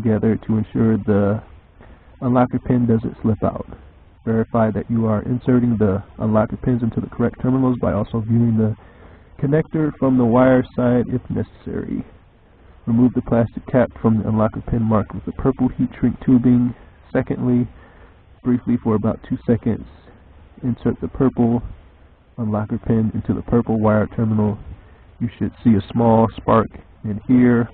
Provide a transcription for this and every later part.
together to ensure the unlocker pin doesn't slip out. Verify that you are inserting the unlocker pins into the correct terminals by also viewing the connector from the wire side if necessary. Remove the plastic cap from the unlocker pin marked with the purple heat shrink tubing. Secondly, briefly for about 2 seconds, insert the purple unlocker pin into the purple wire terminal. You should see a small spark, and here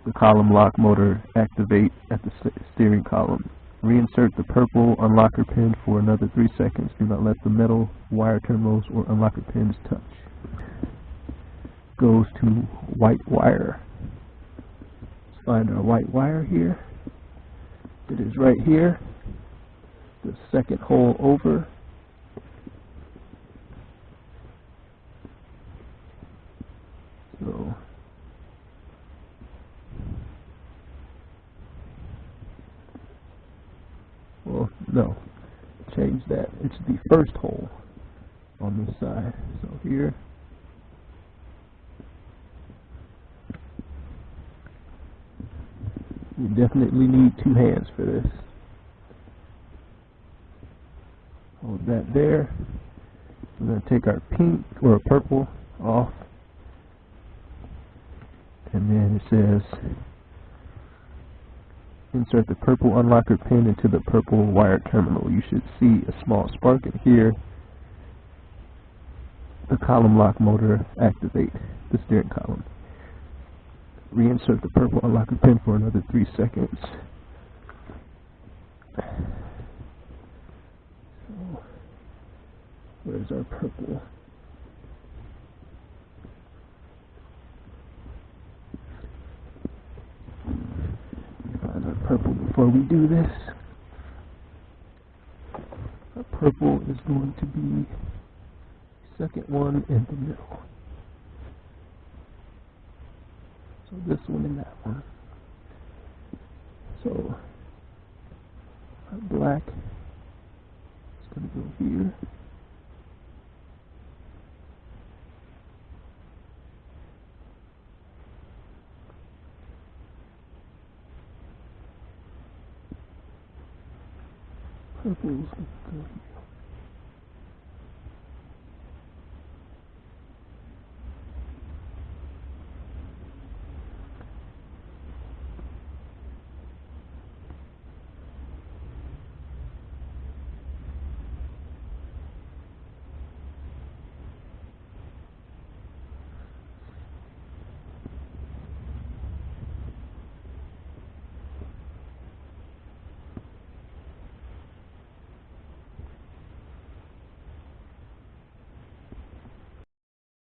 the column lock motor activate at the steering column. Reinsert the purple unlocker pin for another 3 seconds. Do not let the metal wire terminals or unlocker pins touch. Goes to white wire. Let's find our white wire here. It is right here, the second hole over. So well, no, change that. It's the first hole on this side. So here, you definitely need 2 hands for this. Hold that there. We're going to take our pink or purple off, and then it says insert the purple unlocker pin into the purple wire terminal. You should see a small spark, and here the column lock motor activate the steering column. Reinsert the purple unlocker pin for another 3 seconds. So, where's our purple? Find our purple before we do this. Our purple is going to be the second one in the middle. So this one and that one. So our black is going to go here. Purple is going to go here.